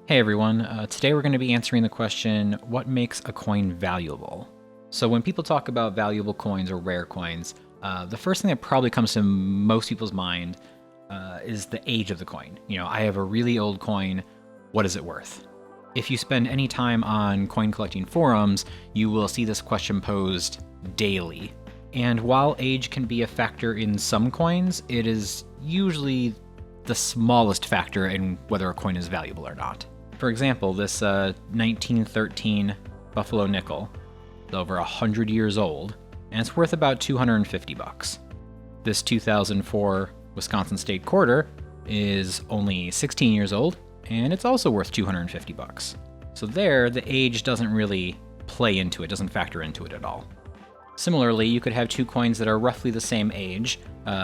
Hey everyone, today we're going to be answering the question, what makes a coin valuable? So when people talk about valuable coins or rare coins, the first thing that probably comes to most people's mind is the age of the coin. I have a really old coin, what is it worth? If you spend any time on coin collecting forums, you will see this question posed daily. And while age can be a factor in some coins, it is usually the smallest factor in whether a coin is valuable or not. For example, this 1913 Buffalo nickel is over 100 years old, and it's worth about $250. This 2004 Wisconsin State quarter is only 16 years old, and it's also worth $250. So there, the age doesn't really play into it, doesn't factor into it at all. Similarly, you could have two coins that are roughly the same age.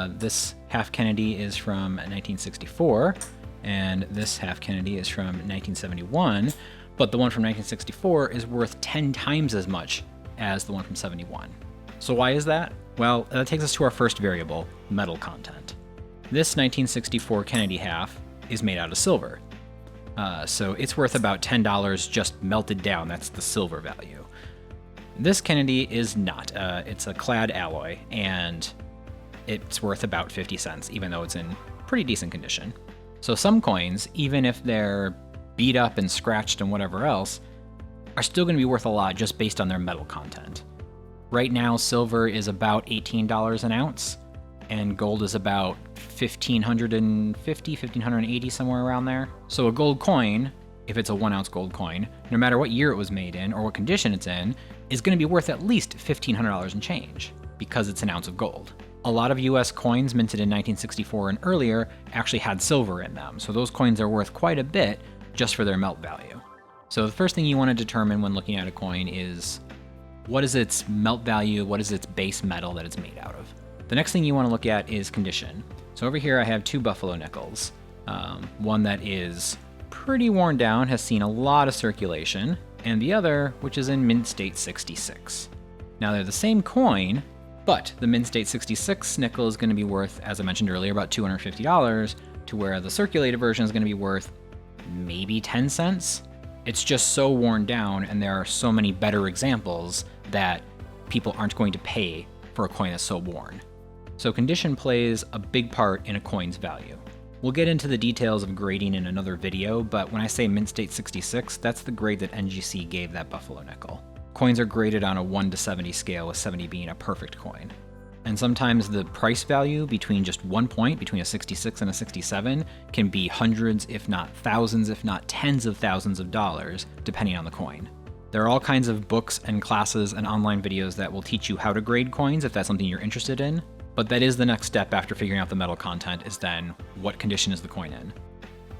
This half Kennedy is from 1964, and this half Kennedy is from 1971, but the one from 1964 is worth 10 times as much as the one from 71. So why is that? Well, that takes us to our first variable, metal content. This 1964 Kennedy half is made out of silver. So it's worth about $10 just melted down. That's the silver value. This Kennedy is not. It's a clad alloy, and it's worth about 50 cents, even though it's in pretty decent condition. So some coins, even if they're beat up and scratched and whatever else, are still going to be worth a lot just based on their metal content. Right now, silver is about $18 an ounce, and gold is about $1,550, $1,580, somewhere around there. So a gold coin, if it's a 1 ounce gold coin, no matter what year it was made in or what condition it's in, is going to be worth at least $1,500 and change because it's an ounce of gold. A lot of US coins minted in 1964 and earlier actually had silver in them, so those coins are worth quite a bit just for their melt value. So the first thing you want to determine when looking at a coin is what is its melt value, what is its base metal that it's made out of. The next thing you want to look at is condition. So over here I have two Buffalo nickels. One that is pretty worn down, has seen a lot of circulation, and the other, which is in mint state 66. Now they're the same coin, but the mint state 66 nickel is going to be worth, as I mentioned earlier, about $250, to where the circulated version is going to be worth maybe 10 cents. It's just so worn down, and there are so many better examples that people aren't going to pay for a coin that's so worn. So condition plays a big part in a coin's value. We'll get into the details of grading in another video, but when I say mint state 66, that's the grade that NGC gave that Buffalo nickel. Coins are graded on a 1 to 70 scale, with 70 being a perfect coin. And sometimes the price value between just 1 point, between a 66 and a 67, can be hundreds, if not thousands, if not tens of thousands of dollars, depending on the coin. There are all kinds of books and classes and online videos that will teach you how to grade coins if that's something you're interested in, but that is the next step after figuring out the metal content, is then what condition is the coin in.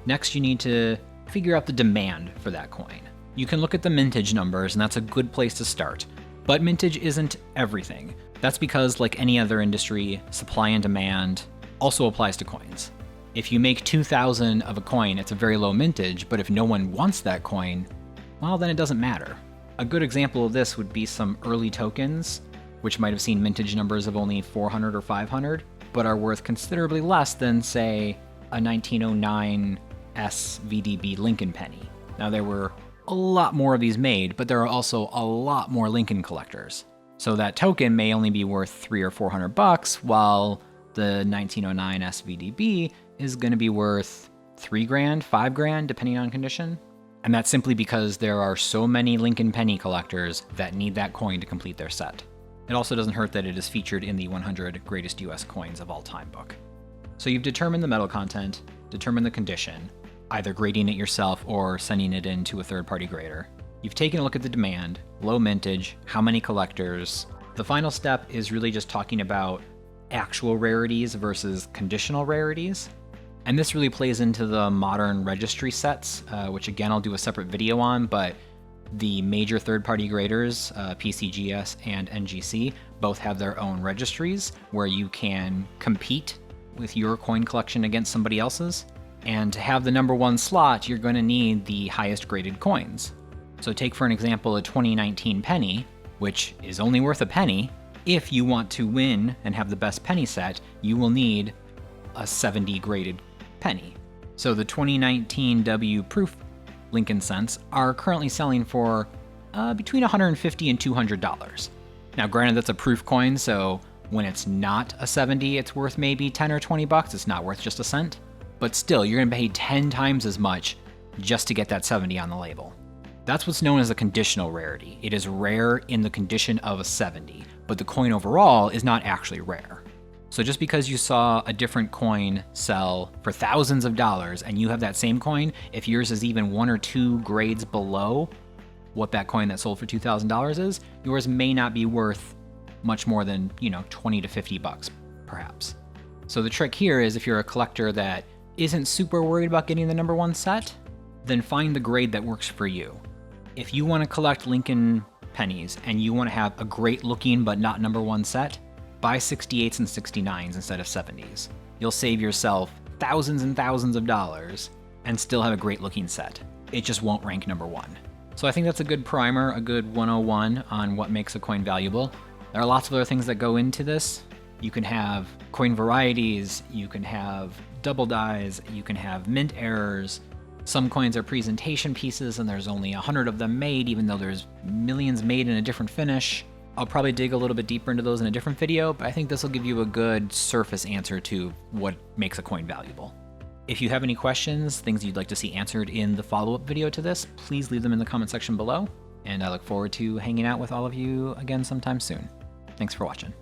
Next, you need to figure out the demand for that coin. You can look at the mintage numbers, and that's a good place to start. But mintage isn't everything. That's because, like any other industry, supply and demand also applies to coins. If you make 2,000 of a coin, it's a very low mintage, but if no one wants that coin, well, then it doesn't matter. A good example of this would be some early tokens, which might have seen mintage numbers of only 400 or 500, but are worth considerably less than, say, a 1909 SVDB Lincoln penny. Now, there were a lot more of these made, but there are also a lot more Lincoln collectors. So that token may only be worth $300 or $400, while the 1909 SVDB is going to be worth $3,000, $5,000, depending on condition. And that's simply because there are so many Lincoln penny collectors that need that coin to complete their set. It also doesn't hurt that it is featured in the 100 Greatest US Coins of All Time book. So you've determined the metal content, determined the condition, either grading it yourself or sending it in to a third-party grader. You've taken a look at the demand, low mintage, how many collectors. The final step is really just talking about actual rarities versus conditional rarities. And this really plays into the modern registry sets, which again I'll do a separate video on, but the major third-party graders, PCGS and NGC, both have their own registries where you can compete with your coin collection against somebody else's. And to have the number one slot, you're going to need the highest graded coins. So take for an example a 2019 penny, which is only worth a penny. If you want to win and have the best penny set, you will need a 70 graded penny. So the 2019 W Proof Lincoln cents, are currently selling for between $150 and $200. Now, granted, that's a proof coin, so when it's not a 70, it's worth maybe 10 or 20 bucks. It's not worth just a cent. But still, you're going to pay 10 times as much just to get that 70 on the label. That's what's known as a conditional rarity. It is rare in the condition of a 70, but the coin overall is not actually rare. So just because you saw a different coin sell for thousands of dollars and you have that same coin, if yours is even 1 or 2 grades below what that coin that sold for $2,000 is, yours may not be worth much more than, 20 to 50 bucks, perhaps. So the trick here is if you're a collector that isn't super worried about getting the number 1 set, then find the grade that works for you. If you want to collect Lincoln pennies and you want to have a great looking but not number 1 set, buy 68s and 69s instead of 70s. You'll save yourself thousands and thousands of dollars and still have a great looking set. It just won't rank number 1. So I think that's a good primer, a good 101 on what makes a coin valuable. There are lots of other things that go into this. You can have coin varieties, you can have double dies, you can have mint errors. Some coins are presentation pieces and there's only 100 of them made, even though there's millions made in a different finish. I'll probably dig a little bit deeper into those in a different video, but I think this will give you a good surface answer to what makes a coin valuable. If you have any questions, things you'd like to see answered in the follow-up video to this, please leave them in the comment section below, and I look forward to hanging out with all of you again sometime soon. Thanks for watching.